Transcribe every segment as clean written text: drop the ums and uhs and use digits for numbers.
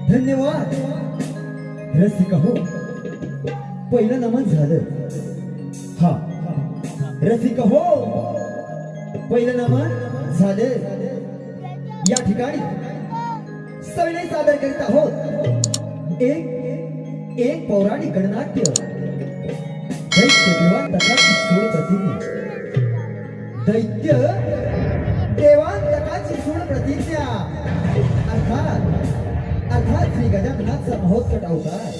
धन्यवाद रसिका हो, पहिलं नमन झालं. हा रसिका हो, पहिलं नमन झालं. या ठिकाणी सविनय सादर करीत आहोत एक पौराणिक गणनाट्य. दैत्य देवांतकाची सूड प्रतिज्ञा. दैत्य देवांतकाची सूड प्रतिज्ञा अर्थात श्री गजाननाथचा महोत्कट अवतार.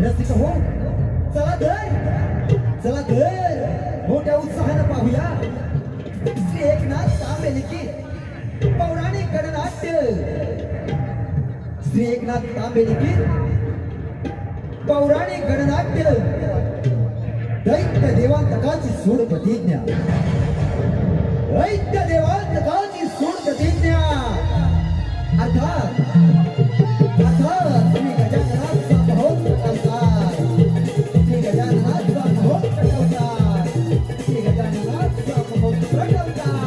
रसिक हो, चला तर मोठ्या उत्साहानं पाहूया श्री एकनाथ तांबे लिखित पौराणिक गणनाट्य. श्री एकनाथ तांबे लिखित पौराणिक गणनाट्य दैत्य देवांतकाची सूड प्रतिज्ञा. दैत्य देवांतकाची सूड प्रतिज्ञा अर्थात श्री गजाननाथचा महोत्कट अवतार. श्री गजाननाथचा महोत्कट अवतार. श्री गजाननाथचा महोत्कट अवतार.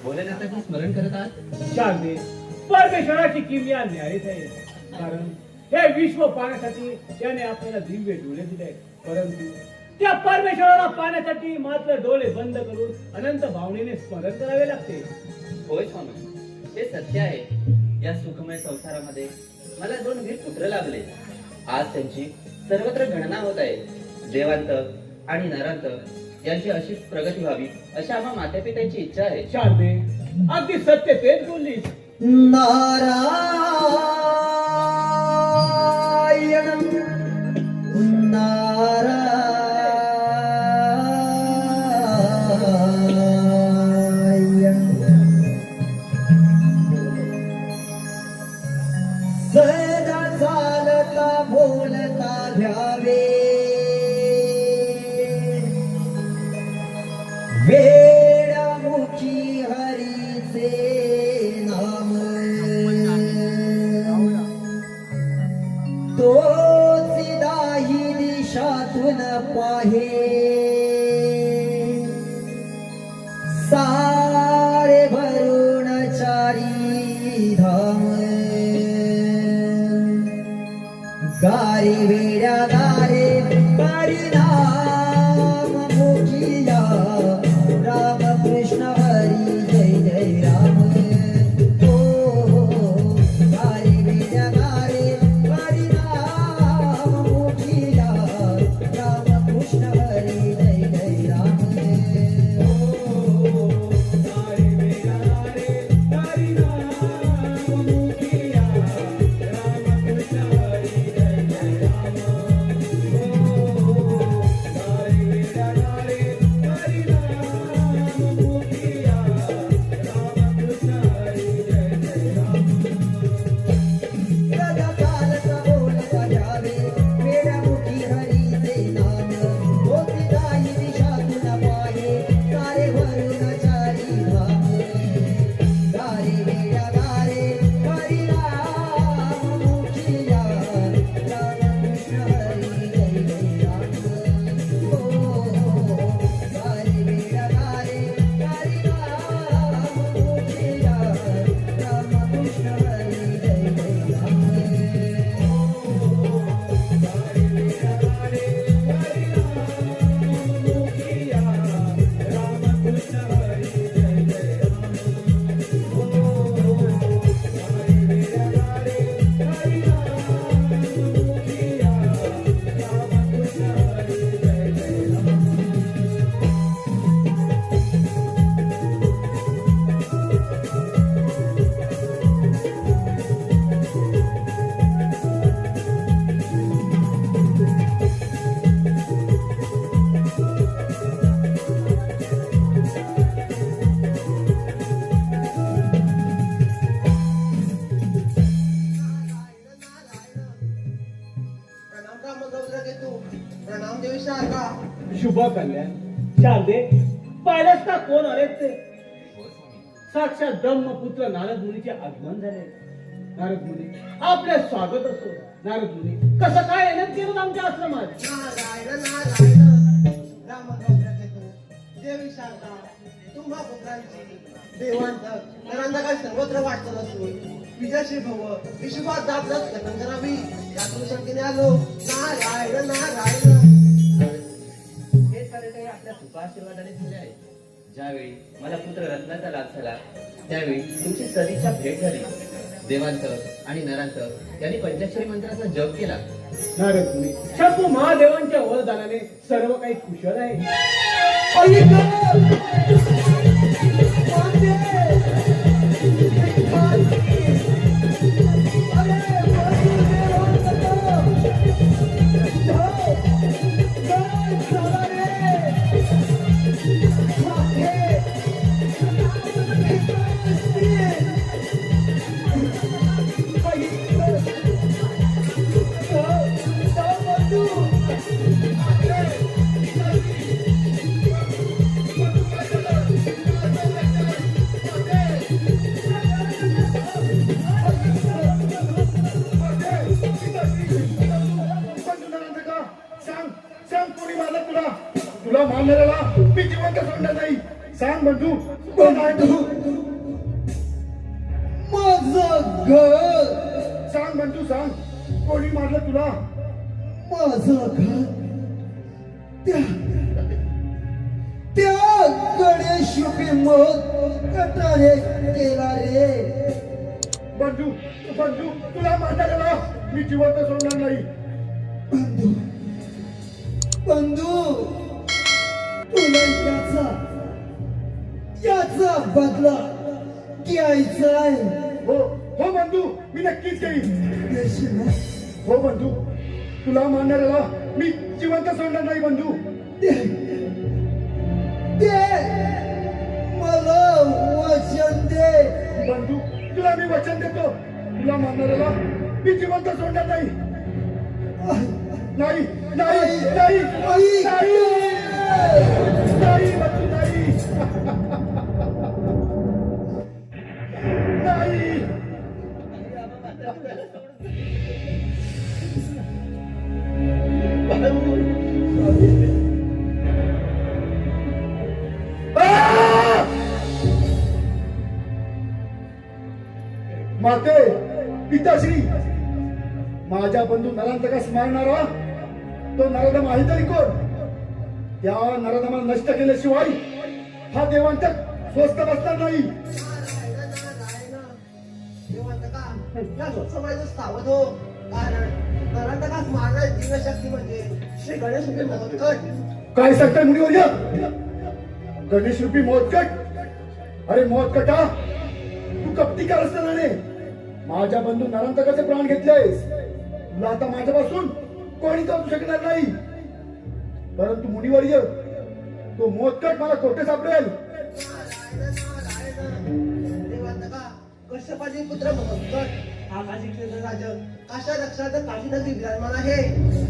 भोलेनाथाचे स्मरण करत आहात. शांती परमेश्वराची किमया न्यायच आहे. कारण हे विश्व पाहण्यासाठी त्याने आपल्याला दिव्य डोळे दिले, परंतु त्या परमेश्वराला पाहण्यासाठी मात्र डोळे बंद करून अनंत भावनेने स्मरण करावे लागते. होय स्वामी, हे सत्य आहे. या सुखमय संसारामध्ये मला 2 वीर पुत्र लाभले. आज त्यांची सर्वत्र गणना होत आहे. देवांत आणि नरांत यांची अशीच प्रगती व्हावी अशी आम्हा मातापित्यांची इच्छा आहे. शांती अगदी सत्य तेच बोललीस. नारायण नारायण सदा चालता बोलता घ्यावे वेडामुखी हरीचे नाम. तोच दाही दिशातून पाहे सारे भरून चारी धाम. गारी वेड्या गारे परिणाम मुखिया राम कृष्ण हरी जय जय राम. गारी वेड्या गारे परिणाम मुखिया राम कृष्ण हरी जय जय राम. गारी वेड्या गारे परिणाम मुखिया राम कृष्ण हरी जय जय राम. गारी वेड्या गारे परिणाम शुभ कल्याण. शारदे, पाहिलंस का कोण आले ते? साक्षात ब्रह्मपुत्र नारद मुनीचे आगमन झाले. नारद मुनी, आपले स्वागत असो. नारद मुनी, कसं काय येण्यात केलं आमच्या आश्रमात? नारायण नारायण रामभद्रकेतू देवी शारदा तुम्हा पुत्रांची देवांत नरंदका सर्वत्र वाटत असून विजयश्री भव विश्वात दाबरस कथन करावी यातून शक्तीने आलो. नारायण नारायण. हे सारे काही आपल्या कृपाशीर्वादाने झाले आहे. ज्यावेळी मला पुत्र रत्नाचा लाभ झाला त्यावेळी तुमची सदिच्छा भेट झाली. देवांत आणि नरांत यांनी पंचाक्षरी मंत्राचा जप केला. नारद मुनी, शंभू महादेवांच्या वरदानाने सर्व काही कुशल आहे. तुला मारणाऱ्याला मी जिवंत सोडणार नाही. सांग बंधू, कोण आहे तू? माझं घर, सांग बंधू, सांग कोणी मारलं तुला? माझं घर त्या त्या गणेश रूपी कटाने केला रे. बंधू, बंधू, तुला मारणाऱ्याला मी जिवंत सोडणार नाही. बंधू, बंधू, तुला याचा बदला घ्यायचा आहे. हो हो बंधू, मी नक्कीच घेईन. देशील ना? हो बंधू, तुला मारणाऱ्याला मी जिवंत सोडणार नाही. बंधू, ते मला वचन दे. बंधू, तुला मी वचन देतो. तुला मारणाऱ्याला मी जिवंत सोडणार नाही. नाही नाही नाही नाही नाही बंधू, नाही नाही. माते, पिताश्री, माझ्या बंधू नरांतकास मारणारा तो नरद माहित आहे कोण? त्या नरदमाला नष्ट केल्याशिवाय हा देवांत स्वस्त बसणार नाही. या समाजाचं सावध हो. कारण नरंतकास मारणारी दिव्यशक्ती म्हणजे श्री गणेश रूपी महोत्कट. काय सांगताय मुनिवर्य? गणेश रूपी मोहत्कट? अरे मोहत्कटा, तू कपटीकार असताना माझ्या बंधू नरांतकाचे प्राण घेतलेस. तुला आता माझ्यापासून कोणी जाऊ शकणार नाही. परंतु मुनिवर्य, तो मोहत्कट मला कोठे सापडेल? कश्यपाचे पुत्र महोत्कट हा काशी क्षेत्र राजा काशा रक्षाचा काशी नदी विराजमान आहे.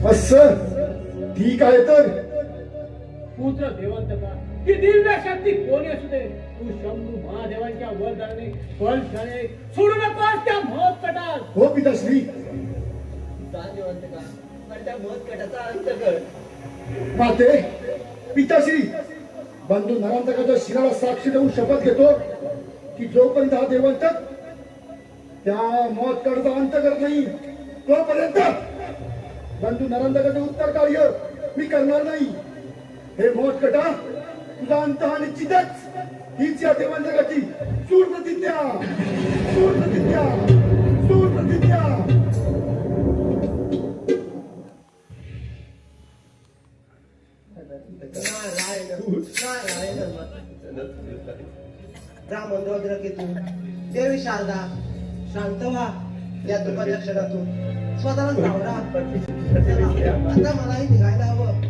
बस ठीक आहे. तर पुत्र देवंतका, ही दिव्य शक्ती कोणी असू दे, तू शंभू महादेवांच्या वरदानाने बलशाने सोडू नकोस त्या महोत्कटास. हो पिताश्री. देवंतका, पण त्या महोत्कटाचा अंत कर. माते, पिताश्री, बंधू नरांतकाच्या शिराला साक्षी देऊन शपथ घेतो की जोपर्यंत हा देवंतक त्या मोहत्कटाचा अंत करत नाही तोपर्यंत बंधू नरांतकाचे उत्तर कार्य मी करणार नाही. हे मोहत्कटा, तुझा अंत हा निश्चितच. हीच या देवंतकाची सूर प्रतिज्ञा, सूर प्रतिज्ञा, सूर प्रतिज्ञा. रामभद्रकेतू देवी शारदा शांत व्हा. या दुःखलक्षणातून स्वतःला सावरा. आता मलाही निघायला हवं.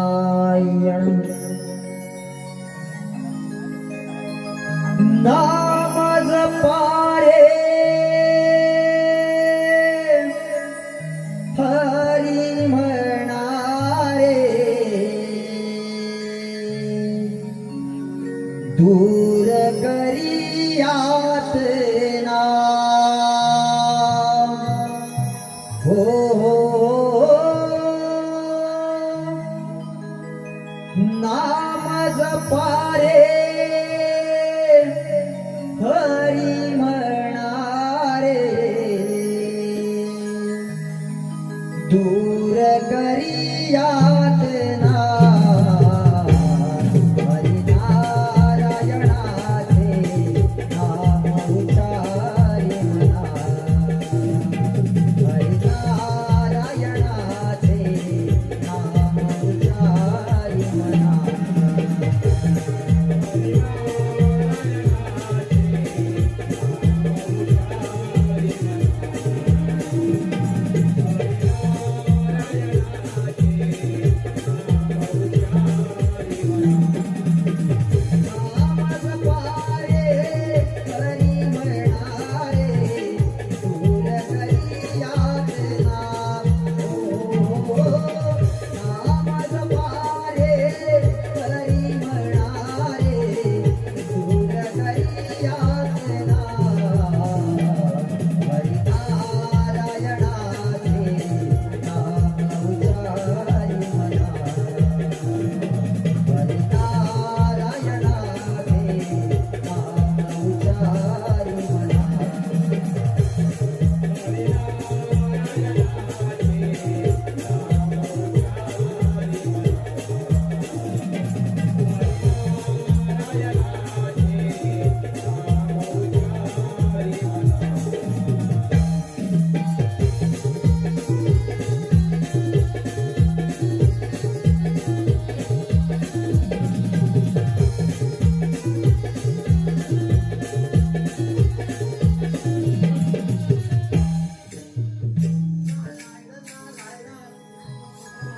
नारायण नाम जपारे हरी म्हणारे दूर करियात ना हो नाम जपारे हरी म्हणारे दूर करियात ना हरी नारायणाचे नाम उच्चारी म्हणा हरी नारायणाचे नाम उच्चारी म्हणा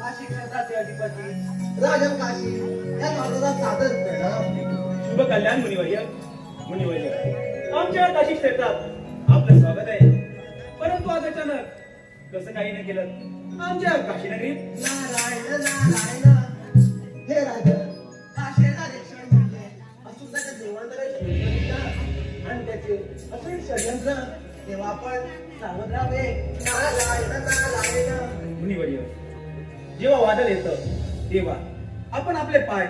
काशी क्षेत्राचे अधिपती राजन काशी या नावाचा सादर करा. शुभ कल्याण मुनिवर्य आमच्या काशी क्षेत्रात आपलं स्वागत आहे. परंतु आज अचानक कसं काही नाही केलं आमच्या काशी नगरीत. नारायण नारायण हे राजन काशीचा रक्षण म्हणजे असुद्धाच्या देवांतराची आणि त्याचे असे षडयंत्र तेव्हा आपण सावध राहावे. नारायण नारायण मुनिवर्य जेव्हा वादळ येतं तेव्हा आपण आपले पाय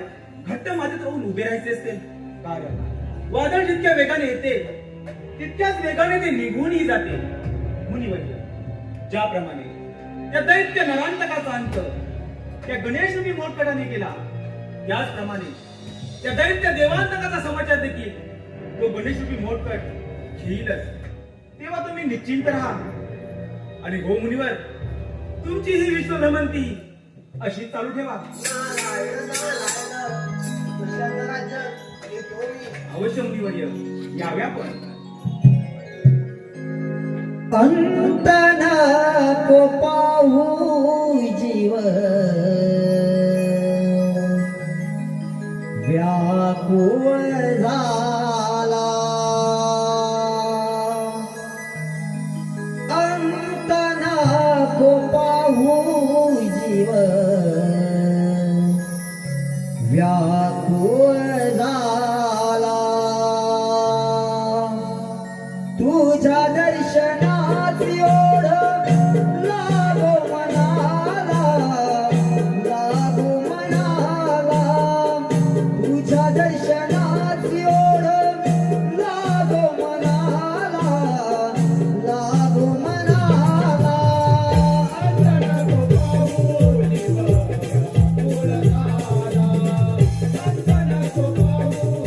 घट्ट मातीत राहून उभे राहायचे असते. कारण वादळ जितक्या वेगाने येते तितक्याच वेगाने ते निघूनही जाते. मुनिवर्य ज्याप्रमाणे त्या दैत्य नरांतकाचा अंत त्या गणेश रूपी मोठकटाने केला त्याचप्रमाणे त्या दैत्य देवांतकाचा समाचार देखील तो गणेश रूपी मोठकट घेईलच. तेव्हा तुम्ही निश्चिंत राहा. आणि हो मुनिवर तुमची ही विश्वभ्रमंती अशी चालू ठेवा. नारायण नारायण कुशांत राज्य येतो मी. अवश्य मुनिवर्य याव्या पण. अंत नको पाहू जीव व्याकुळ झाला. अंत नको पाहू जीव व्याकुळ झाला. तुझ्या दर्शनाची ओढ लागो मनाला लागो मनाला. तुझ्या दर्शनाची ओढ लागो मनाला लागो मनाला. अंत नको पाहू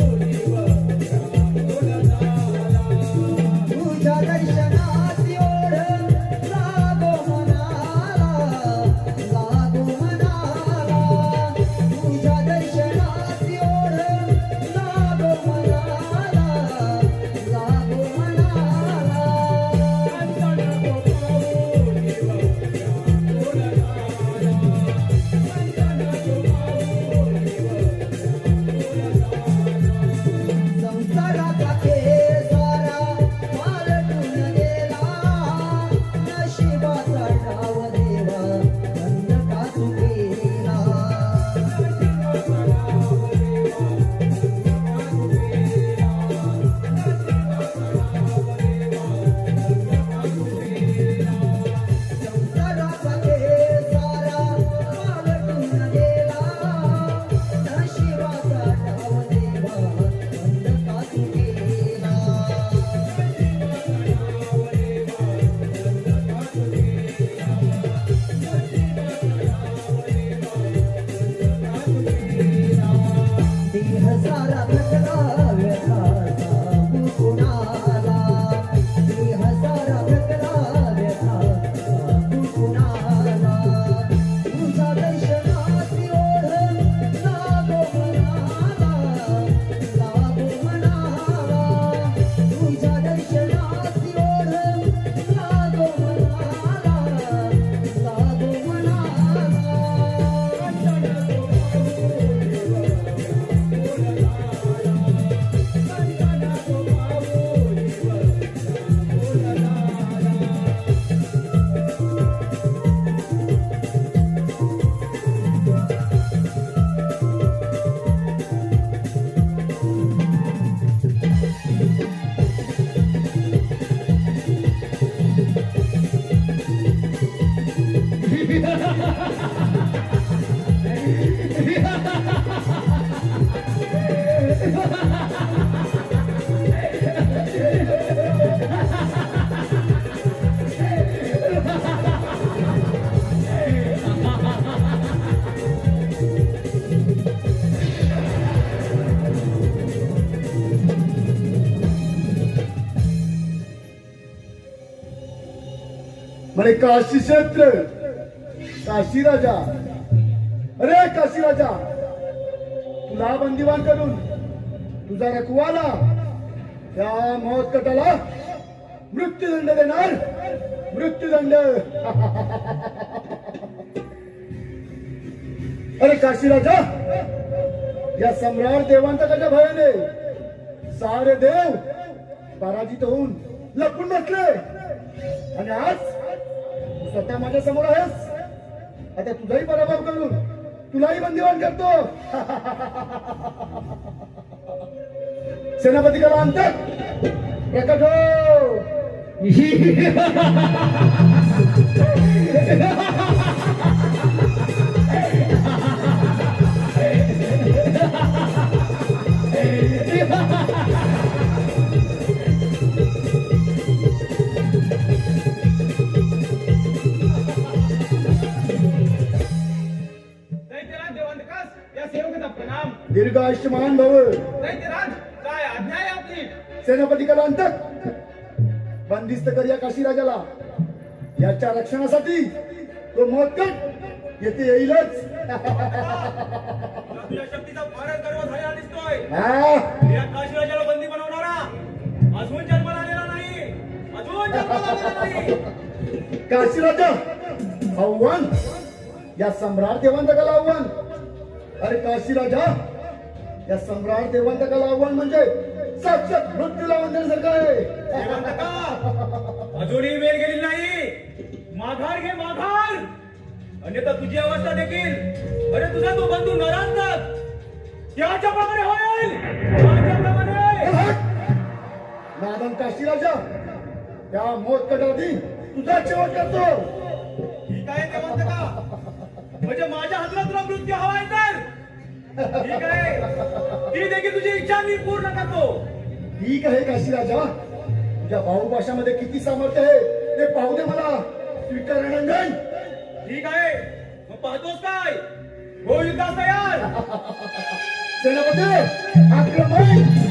म्हणे काशी क्षेत्र, काशी राजा, अरे काशी राजा, तुला बंदिवान करून तुझा रखवाला त्या मौतकटाला मृत्यूदंड देणार, मृत्यूदंड. अरे काशी राजा, या सम्राट देवांतकाच्या भयाने सारे देव पराजित होऊन लपून बसले आणि आज तू स्वतः माझ्या समोर आहेस. आता तुझाही पराभव करून तुलाही बंदिवान करतो. सेनापती कला अंतक प्रकट हो. दैत्यराज देवांतकास या सेवकाचा प्रणाम. दीर्घ आयुष्यमान भव. दैत्यराज काय आज्ञा आहे आपली? सेनापती कला अंतक बंदिस्त कर या काशी राजाला. याच्या रक्षणासाठी तो मोहकट येथे येईलच. तुझ्या शक्तीचा फारच गर्व झालेला दिसतोय. हा, या काशीराजाला बंदी बनवणारा अजून जन्माला आलेला नाही, अजून जन्माला आलेला नाही. काशी राजा आव्हान, या सम्राट देवांतकाला आव्हान. अरे काशी राजा, या सम्राट देवांतकाला आव्हान म्हणजे साक्षात मृत्यूला वंदण्यासारखं आहे. देवांतका, अजूनही वेळ गेली नाही. माघार घे माघार, अन्यथा तुझी अवस्था देखील अरे तुझा तो बंधू नरांतक त्याच्या प्रमाणे होईल, त्याच्याप्रमाणे. नादन काशी राजा, त्या मोहकटाआधी तुझा शेवट करतो. ठीक आहे देवांतका, म्हणजे माझ्या हातला तुला मृत्यू हवाय तर ठीक आहे, ती देखील तुझी इच्छा मी पूर्ण करतो. ठीक आहे काशी राजा, तुझ्या भाऊपाशामध्ये किती सामर्थ्य आहे ते पाहू दे मला. स्वीकार रणांगण. ठीक आहे, मग पाहतोस काय? हो युद्धास तयार. सेनापती आक्रमण.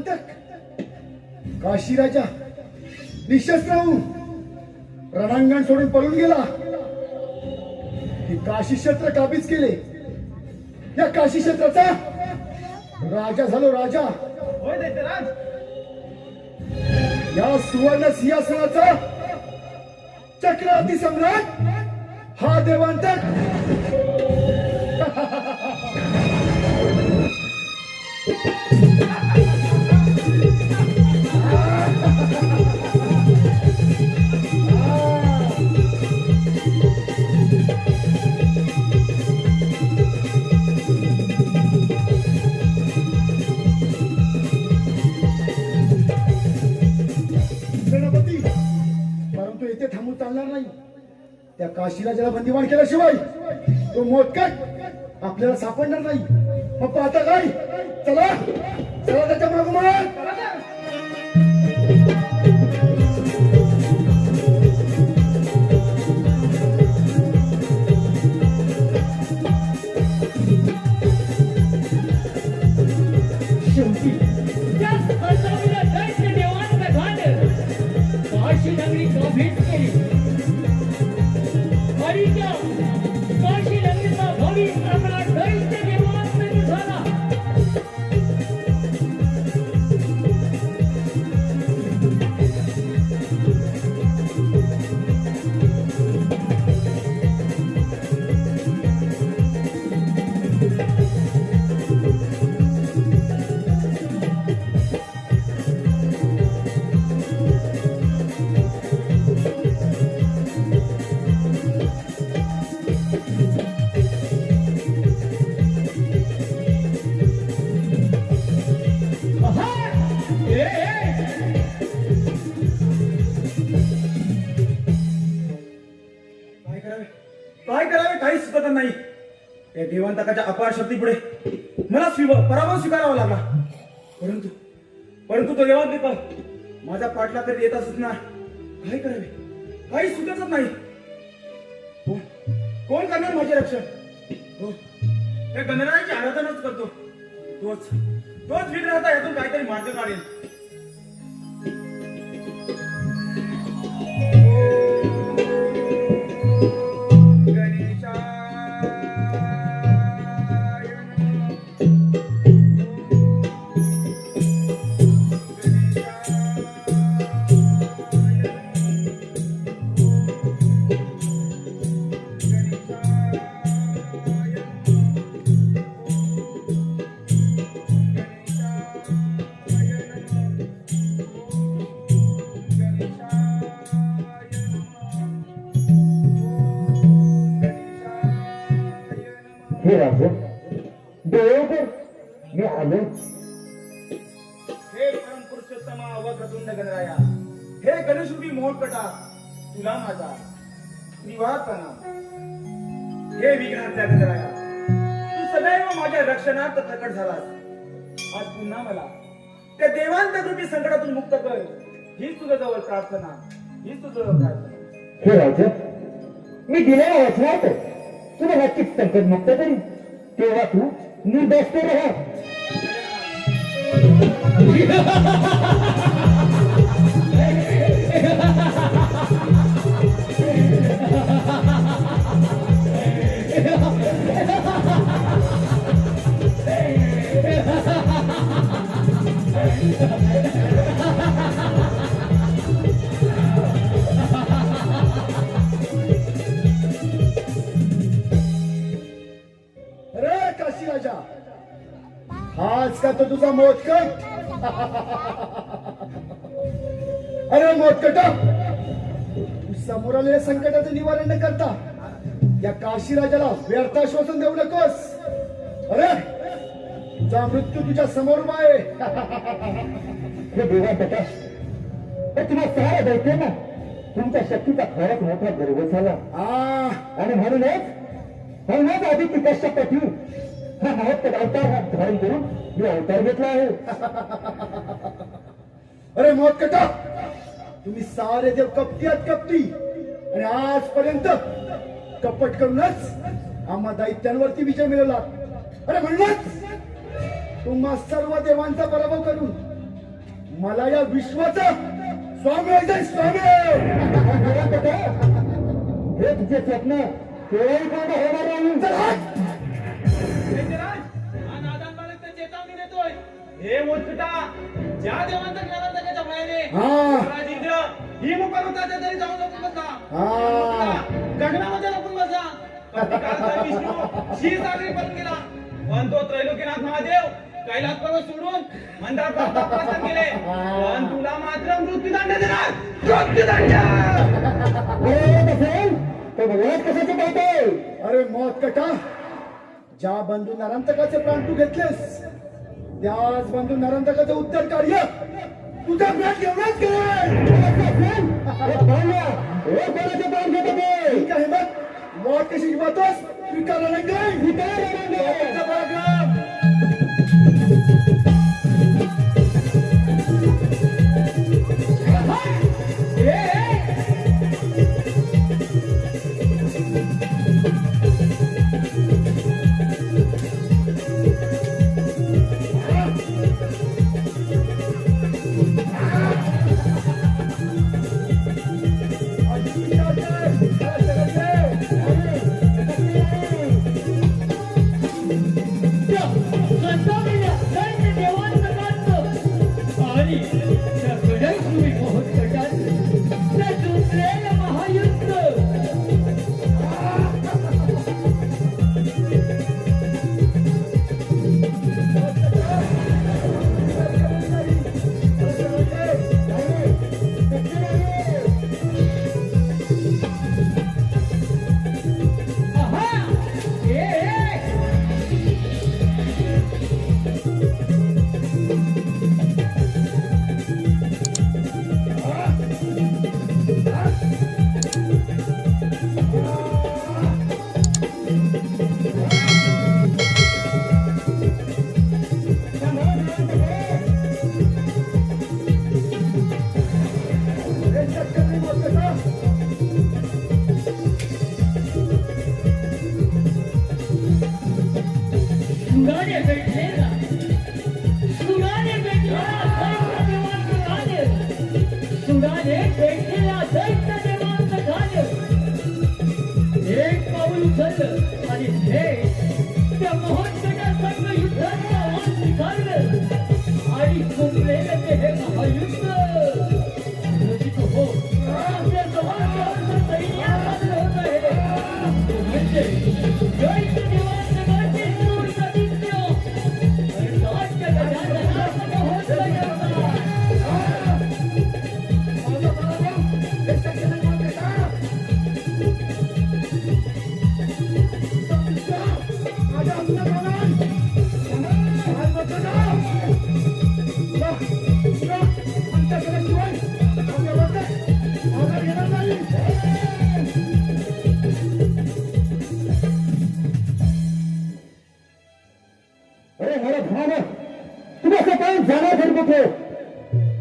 देवांतक काशी राजा निशस्त्र होऊन रणांगण सोडून पळून गेला की काशी क्षेत्र काबीज केले. या काशी क्षेत्राचा राजा झालो राजा. होय दैत्यराज. या सुवर्ण सिंहासनाचा चक्रवर्ती सम्राट हा देवांतक. सेनापती, परंतु येथे थांबून चालणार नाही. त्या काशीराजाला बंदिवान केल्याशिवाय तो मोटकट आपल्याला सापडणार नाही. मग आता काय? चला चला त्याच्या मागोमाग. शेवटी त्या फसवलेल्या दैत्य देवांचा घाट काशी नगरी काबीज केली आणि त्या काशी नगरीचा भावी सम्राट दैत्य देवांचा झाला. काय करावे काही सुचत नाही. या देवांतकाच्या अपार शक्तीपुढे मला पराभव स्वीकारावा लागला. परंतु परंतु तो देवांतक माझा पाठला तरी येत असत ना. काय करावे काही सुचतच नाही. कोण करणार माझे रक्षण? त्या गणरायाची आराधनाच करतो. तोच तोच विग्रहता यातून काहीतरी मार्ग काढेल. हे राजा देवकर मी आलो. हे परम पुरुषोत्तमा वक्रतुंड गणराया, हे गणेशरूपी मोहकटा, तुला माझा निवार प्रणाम. हे विघ्नातल्या गणराया, तू सदैव माझ्या रक्षणार्थ प्रकट झालास. आज पुन्हा मला त्या देवांतरूपी संकटातून मुक्त कर. हीच तुझ्या जवळ प्रार्थना, हीच तुझ्या जवळ प्रार्थना. हे राजा मी दिलेल्या वचनात तुला नक्कीच संकट मुक्त करीन. तेव्हा तू निर्दोष राहा. अरे काशी राजा, हाच का तो तुझा मोटकट? अरे मोटकट, तू समोर आलेल्या संकटाचं निवारण न करता या काशी राजाला व्यर्थ आश्वासन देऊ नकोस. अरे तुझा मृत्यू तुझ्या समोर उभा आहे. हे देवा बेटा, तुम्हा सारा दैत्यांना तुमच्या शक्तीचा खरंच मोठा गर्व झाला. आणि म्हणूनच आदित्य कश्यपती हा महत्त्व अवतार हा धारण करून मी अवतार घेतला आहे. अरे मोहकटा, तुम्ही सारे देव कपटी आहात कपटी. आणि आजपर्यंत कपट करूनच आम्हा दैत्यांवरती विजय मिळवला. अरे म्हणूनच तुम्हा सर्व देवांचा पराभव करून मला या विश्वाचा स्वामी व्हायचंय, स्वामी. हे तुझे स्वप्न केव्हाही पूर्ण होणार नाही. चल हट. दैत्यराज, हा नादान बालक तर चेतावणी देतोय. हे मोठा ज्या देवांचा ज्ञानांतकाच्या भयाने हा. राज इंद्र ही मुखवताच्या तरी जाऊन लपून बसा. हा. गगनामध्ये लपून बसा. कपिकाळचा विष्णू क्षीरसागरी पळून गेला, पण तो त्रैलोक्यनाथ महादेव कैलास पर्वत सोडून मंदार पर्वतात प्रस्थान केले. पण तुला मात्र मृत्यूदंड देणार. मृत्यूदंड. अरे मौत कटा, ज्या बंधू नरांतकाचे प्राण तू घेतलेस त्याच बंधू नरांतकाचे उत्तर कार्य तुझा प्राण घेऊनच ठीक आहे मग मौत कशी घेतोस स्वीकारला नाही पराक्रम.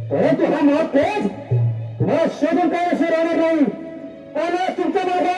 परंतु हा महाग तेज तुम्हाला शोधून काय असे राहणार नाही. आला तुमच्या मागे.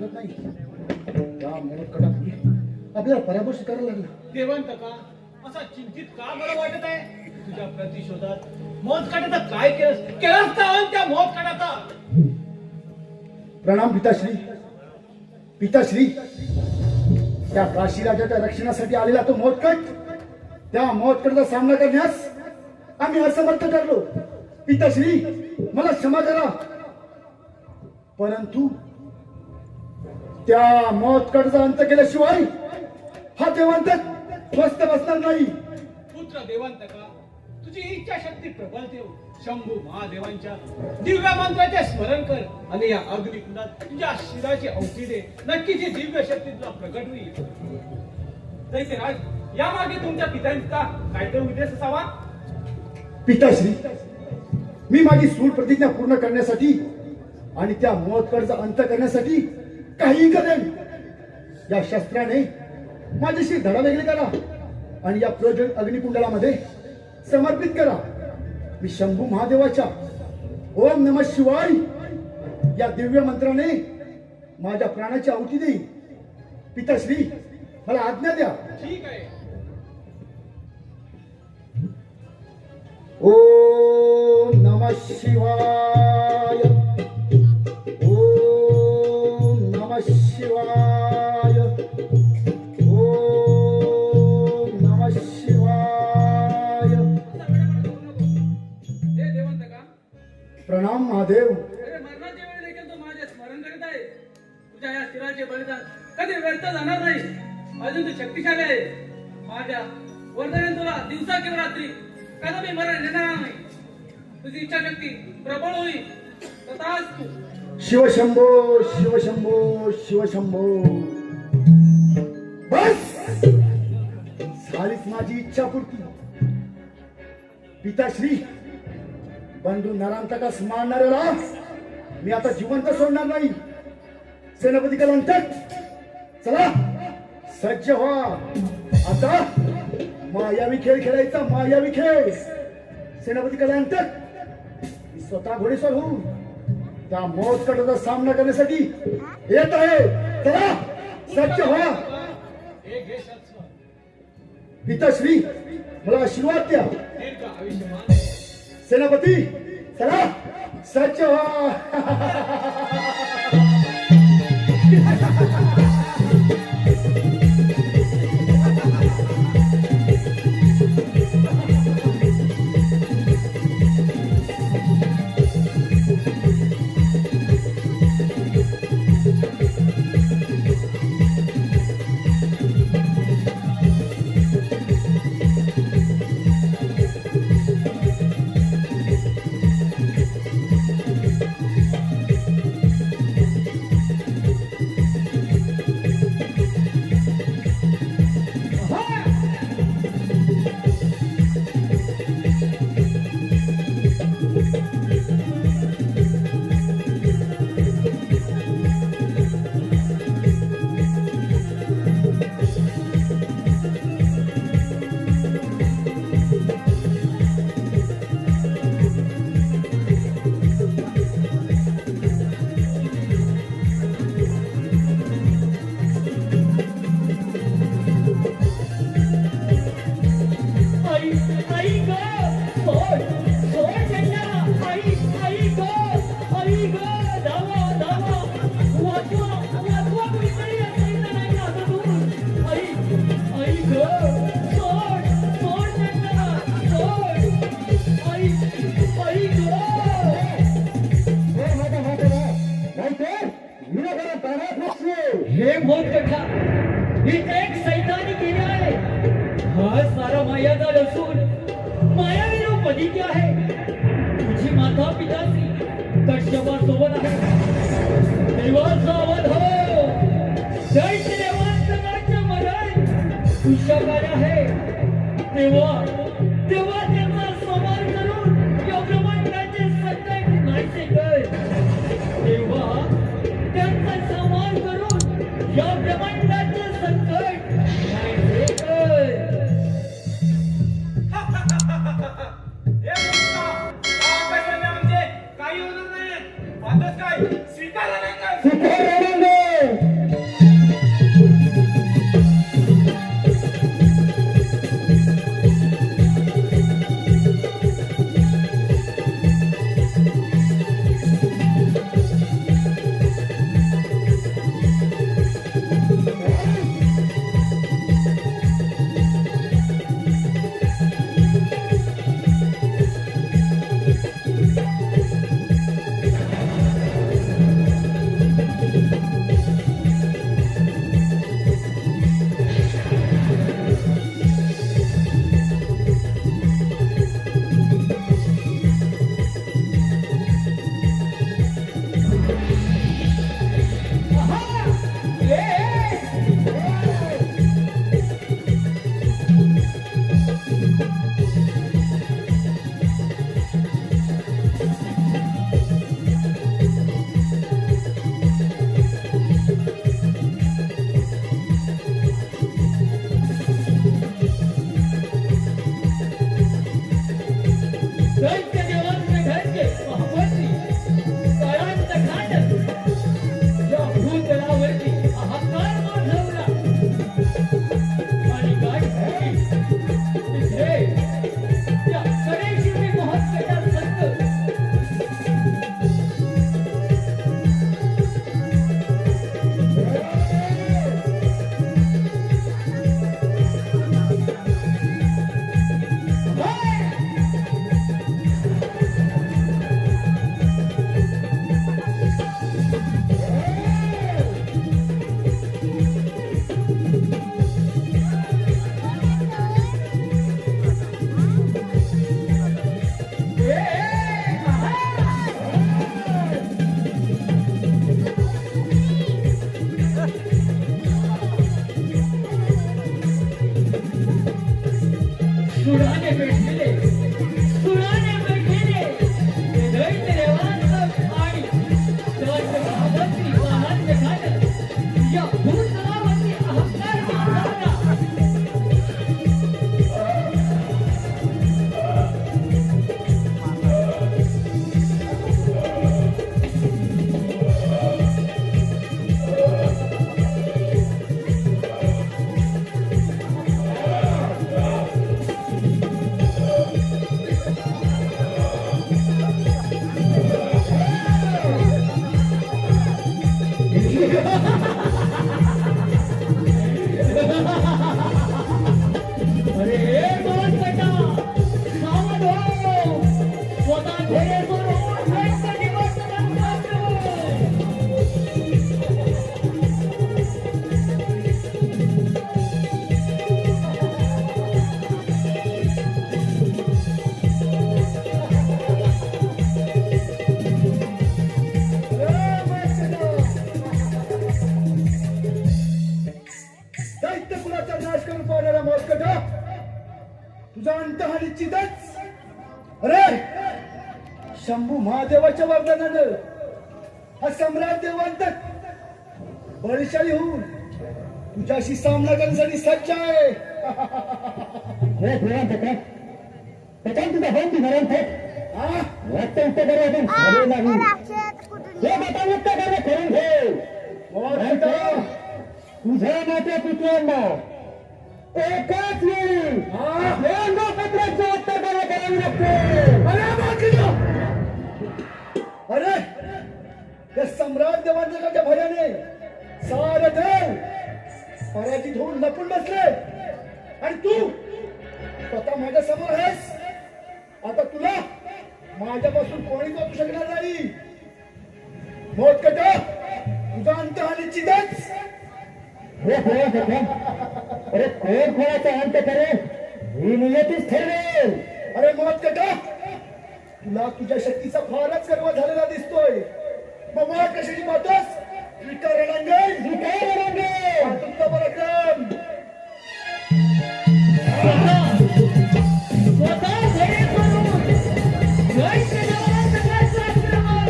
वाटत नाही. त्या मोहकटापुढे आपल्याला पराभूत करायला लागला. देवंत का असा चिंतित का मला वाटत आहे? तुझ्या प्रतिशोधात मोजकाटाचा काय केलंस का त्या मोजकाटाचा? प्रणाम पिताश्री. पिताश्री, त्या काशी राजाच्या रक्षणासाठी आलेला तो मोहकट, त्या मोहकटाचा सामना करण्यास आम्ही असमर्थ ठरलो. पिताश्री, मला क्षमा करा, परंतु त्या मोहकटाचा अंत केल्याशिवाय हा देवांत स्वस्थ बसणार नाही. पुत्र देवंत का तुझी इच्छाशक्ती प्रबल ठेव. शंभू महादेवांच्या दिव्य मंत्राचे स्मरण कर आणि या अग्निकुंडात तुझ्या शिराची औषधी दे. नक्कीच ही दिव्य शक्ती तुला प्रकट होईल. दैत्यराज, यामागे तुमच्या पित्यांचा काहीतरी उद्देश असावा. पिताश्री, मी माझी सूड प्रतिज्ञा पूर्ण करण्यासाठी आणि त्या मोहकटाचा अंत करण्यासाठी काही करेन. या शस्त्राने माझ्याशी धडा वेगळे करा आणि या प्रज्वलित अग्निकुंडामध्ये समर्पित करा. मी शंभू महादेवाच्या ओम नमः शिवाय या दिव्य मंत्राने माझ्या प्राणाची आहुती देईन. पिताश्री, मला आज्ञा द्या. ठीक आहे. ओम नमः शिवाय. ओम नमः शिवाय. ओम नमः शिवाय. हे देवंत का प्रणाम महादेव. अरे मरणाच्या वेळी देखील तू माझे स्मरण करीत आहे. तुझ्या या शिराचे बलिदान कधी व्यर्थ जाणार नाही. अजून तू शक्तिशाली आहे. माझ्या वर्धने तुला दिवसा किंवा रात्री कधी मरण येणार नाही. तुझी इच्छाशक्ती प्रबळ होईल. तथास्तु. शिवशंभो शिवशंभो शिवशंभो. बस झालीच माझी इच्छा पूर्ती. पिताश्री, बंधू नरांतकास मारणाऱ्याला मी आता जिवंत सोडणार नाही. सेनापती कलांतक, चला सज्ज व्हा. आता मायावी खेळ खेळायचा. मायावी खेळ. सेनापती कलांतक, मी स्वतः घोडेस्वार होऊन त्या मोहकटाचा सामना करण्यासाठी येत आहे. चला सज्ज व्हा. हे घे शस्त्र. पिताश्री, मला आशीर्वाद द्या. दीर्घ आयुष्यमान. सेनापती, चला सज्ज व्हा. हे मोठा ही एक सैतानी केली आहे. हा सारा मायाजाल असून मायावीनो पदिती आहे. तुझी माता पिताची कश्यपासोबत आहे. देवाचा वध हो. दैत्य देवांतकाचे मरण तुझ्याकडे आहे. तेव्हा तेव्हा त्यांचा संहार करून या ब्रह्मांडाचे संकट नाहीसे कर. तेव्हा त्यांचा संहार करून या ब्रह्मांडाचे संकट नाहीसे कर. हे मुक्ता, हा आकाशाने म्हणजे काही होणार नाही. वादच काय स्वीकारा नाही काय. सुखरानंद, सुराने भेटले ते दैत्य देवांचं आणि त्याच्या भावाची महात्म्य झालं या भूतलावरती अहंकार मानला. अरे दोन बेटा सावध हो, स्वतः घेरे सोडून दैत्य निवासाला उतरव. दैत्य कुलाचा नाश करून पाहणारा मोजकटा तुझा अंत हा निश्चितच. अरे शंभू महादेवाच्या वरदानानं हा सम्राट देवांतक बळशाली होऊन तुझ्याशी सामना करण्यासाठी सज्ज आहे. तुझा भाऊ ती घरात हा? रक्त मुक्त करून ठेव. मोजकटा, तुझ्या माझ्या पुत्रांना एकाच वेळी हा? पत्राचं उत्तर करावं लागते. अरे मोजकटा! अरे त्या सम्राट देवांतकाच्या भयाने सारे देव पराजित होऊन लपून बसले आणि तू स्वतः माझ्या समोर आहेस. आता तुला माझ्यापासून कोणी वाचू शकणार नाही. मोजकटा, तुझा अंत हा निश्चितच. अरे कोण कोणाचा अंत करेल ही नियतीच ठरवेल. अरे मोजकटा, तुला तुझ्या शक्तीचा फारच गर्व झालेला दिसतोय. मग मला कशाची पाहतोस? विकार रणांगण, तुमचा पराक्रम. स्वतः घरी करून दैत्य देवांतकाचं आक्रमण.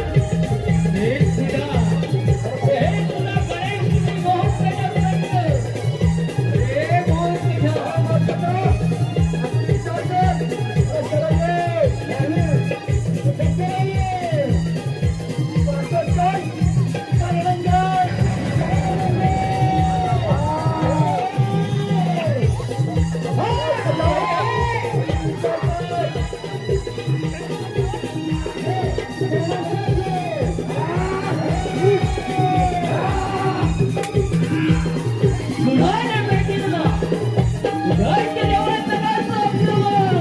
हे तुला कळेल की मोह कशाबद्दल. हे मोह सुधाने भेटेल ना दैत्य देवांतकाचं आक्रमण.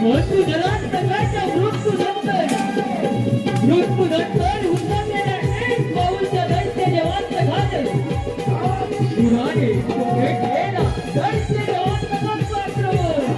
मृत्यूजलांतकाच्या मृत्यूदंतन हुसकलेल्या एक पाऊलच्या दैत्य देवांतकाचे सुराने भेटलेला दैत्य देवांतकाचं आक्रमण.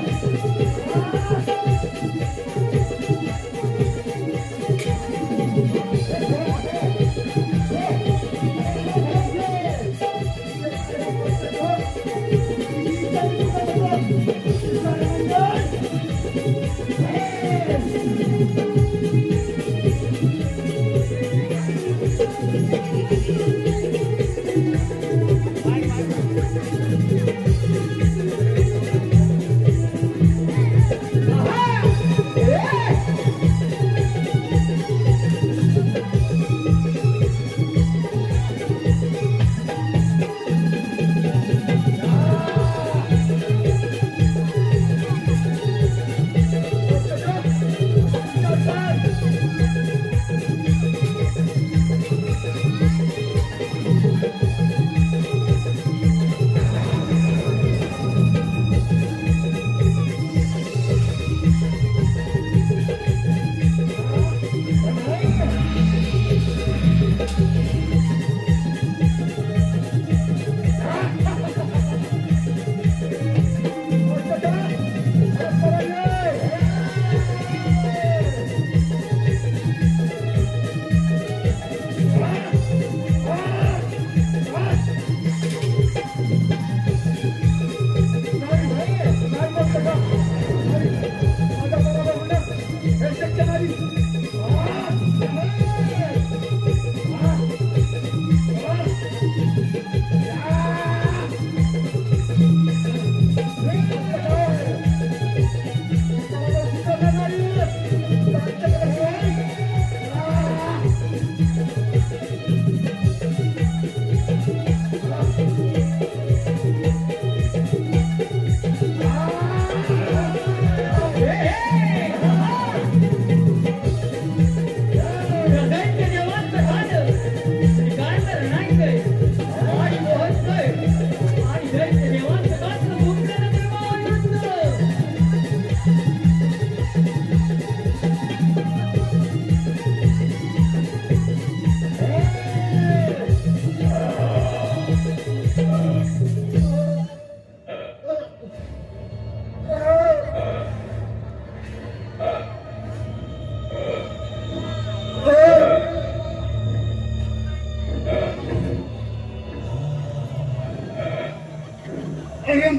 अरे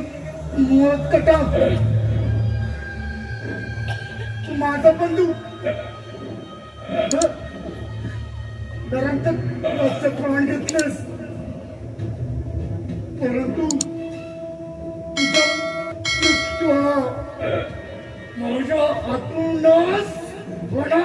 मोळकटा, तू माझा बंधू नरांतक प्राण घेतलेस, परंतु तुझा मृत्यू हा माझ्या हातून नाश होणार.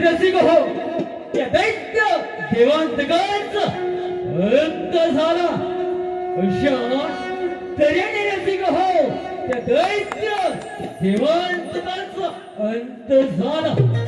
रसिक हो, त्या दैत्य देवांतकांचा अंत झाला. तऱ्हेने रसिक हो, त्या दैत्य देवांतकांचा अंत झाला.